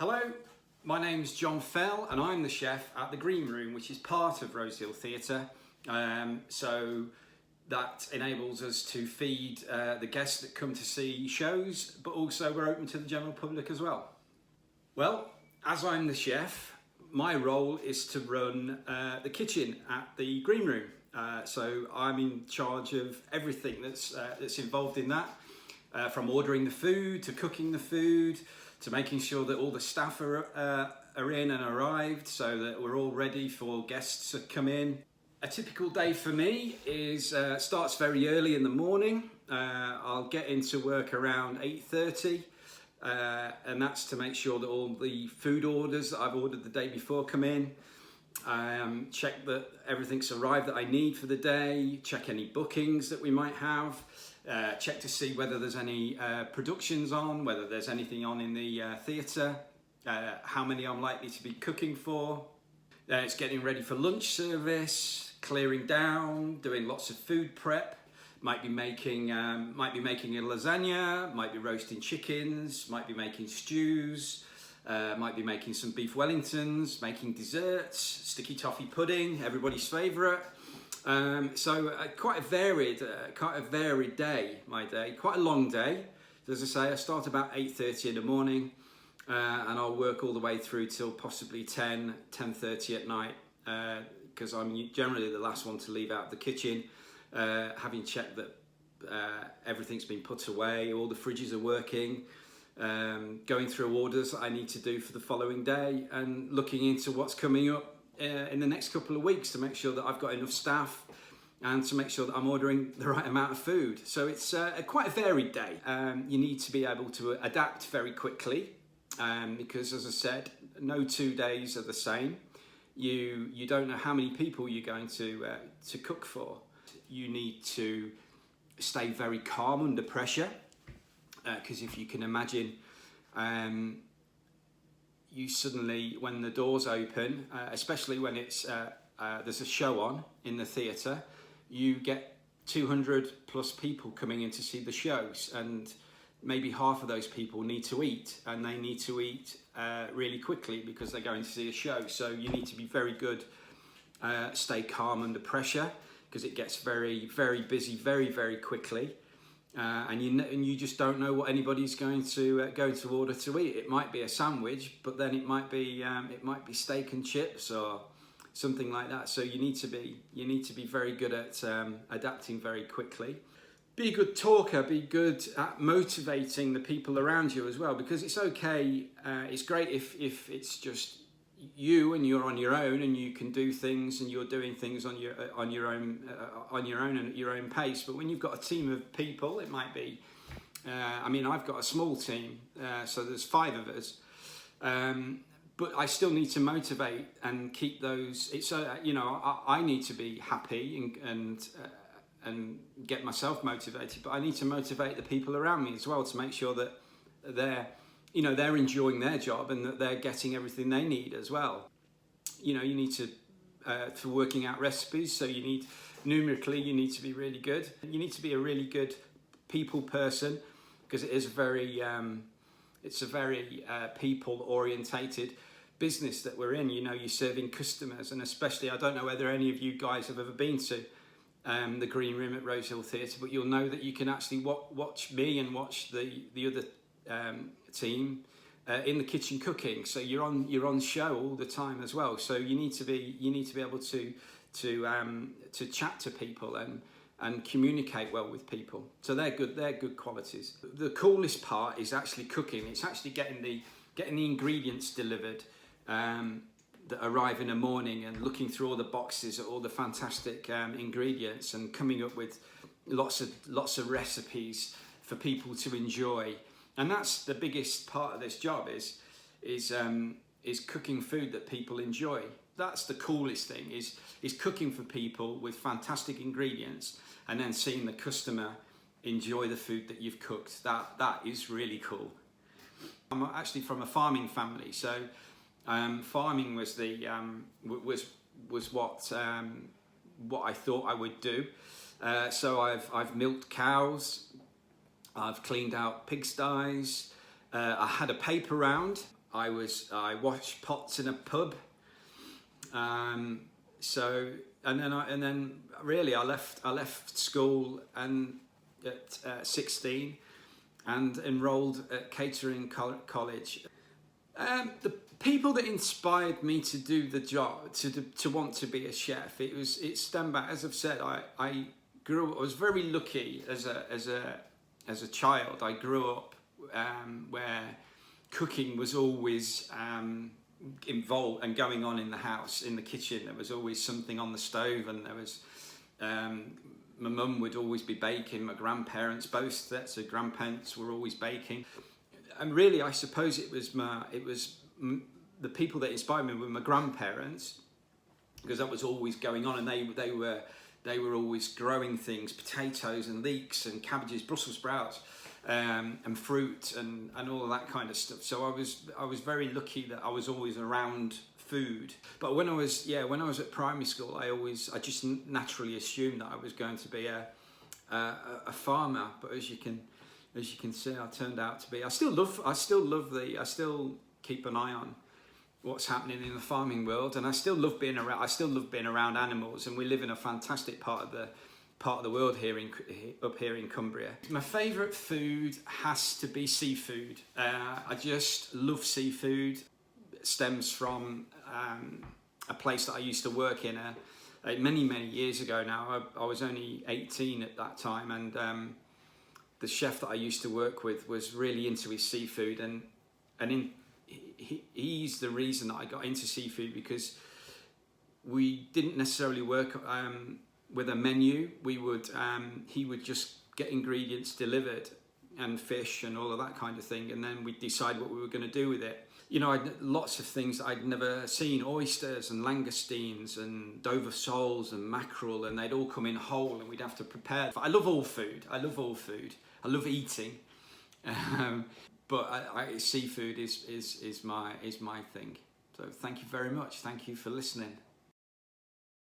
Hello, my name's John Fell and I'm the chef at the Green Room, which is part of Rosehill Theatre. So that enables us to feed the guests that come to see shows, but also we're open to the general public as well. Well, as I'm the chef, my role is to run the kitchen at the Green Room. So I'm in charge of everything that's involved in that, from ordering the food to cooking the food, to making sure that all the staff are in and arrived so that we're all ready for guests to come in. A typical day for me starts very early in the morning. I'll get into work around 8:30 and that's to make sure that all the food orders that I've ordered the day before come in. Check that everything's arrived that I need for the day, check any bookings that we might have, check to see whether there's any productions on, whether there's anything on in the theatre, how many I'm likely to be cooking for. It's getting ready for lunch service, clearing down, doing lots of food prep. Might be making a lasagna, might be roasting chickens, might be making stews, might be making some beef Wellingtons, making desserts, sticky toffee pudding, everybody's favourite. So quite a varied day, my day, quite a long day. As I say, I start about 8:30 in the morning and I'll work all the way through till possibly 10:30 at night, because I'm generally the last one to leave out the kitchen, having checked that everything's been put away, all the fridges are working, going through orders that I need to do for the following day and looking into what's coming up in the next couple of weeks to make sure that I've got enough staff and to make sure that I'm ordering the right amount of food. So it's quite a varied day. You need to be able to adapt very quickly because, as I said, no 2 days are the same. You don't know how many people you're going to cook for. You need to stay very calm under pressure because if you can imagine, you suddenly, when the doors open, especially when it's there's a show on in the theatre, you get 200 plus people coming in to see the shows, and maybe half of those people need to eat, and they need to eat really quickly because they're going to see a show. So you need to be very good, stay calm under pressure because it gets very, very busy very, very quickly. And you just don't know what anybody's going to order to eat. It might be a sandwich, but then it might be steak and chips or something like that. So you need to be very good at adapting very quickly. Be a good talker. Be good at motivating the people around you as well, because it's okay. It's great if it's just you and you're on your own and you can do things and you're doing things on your own and at your own pace. But when you've got a team of people, it might be I've got a small team, so there's 5 of us, but I still need to motivate and keep those. It's I need to be happy and get myself motivated, but I need to motivate the people around me as well to make sure that they're enjoying their job and that they're getting everything they need as well. You need to, for working out recipes, so numerically you need to be really good. You need to be a really good people person because it's a very people orientated business that we're in. You're serving customers, and especially, I don't know whether any of you guys have ever been to the Green Room at Rosehill Theatre, but you'll know that you can actually watch me and watch the other team in the kitchen cooking. So you're on show all the time as well. So you need to be able to chat to people and communicate well with people. So they're good qualities. The coolest part is actually cooking. It's actually getting the ingredients delivered that arrive in the morning and looking through all the boxes at all the fantastic ingredients and coming up with lots of recipes for people to enjoy. And that's the biggest part of this job is cooking food that people enjoy. That's the coolest thing is cooking for people with fantastic ingredients and then seeing the customer enjoy the food that you've cooked. That is really cool. I'm actually from a farming family, so farming was what I thought I would do. So I've milked cows, I've cleaned out pigsties, I had a paper round. I washed pots in a pub. So and then really I left school and at 16 and enrolled at catering college. The people that inspired me to do the job, to want to be a chef, it stemmed back, as I've said, I was very lucky as a child. I grew up where cooking was always involved and going on in the house, in the kitchen. There was always something on the stove, and there was my mum would always be baking. My grandparents, both sets of grandparents, were always baking. And really, I suppose it was the people that inspired me were my grandparents, because that was always going on, and they were always growing things, potatoes and leeks and cabbages, Brussels sprouts, and fruit and all of that kind of stuff. So I was very lucky that I was always around food. But when I was at primary school, I just naturally assumed that I was going to be a farmer. But as you can see, I turned out to be. I still keep an eye on what's happening in the farming world, and I still love being around animals. And we live in a fantastic part of the world up here in Cumbria. My favourite food has to be seafood. I just love seafood. It stems from a place that I used to work in many years ago now. I was only 18 at that time, and the chef that I used to work with was really into his seafood, and he's the reason that I got into seafood, because we didn't necessarily work with a menu. He would just get ingredients delivered, and fish and all of that kind of thing, and then we'd decide what we were going to do with it. You know, lots of things that I'd never seen: oysters and langoustines and Dover soles and mackerel, and they'd all come in whole, and we'd have to prepare. I love all food. I love eating, but seafood is my thing. So thank you very much. Thank you for listening.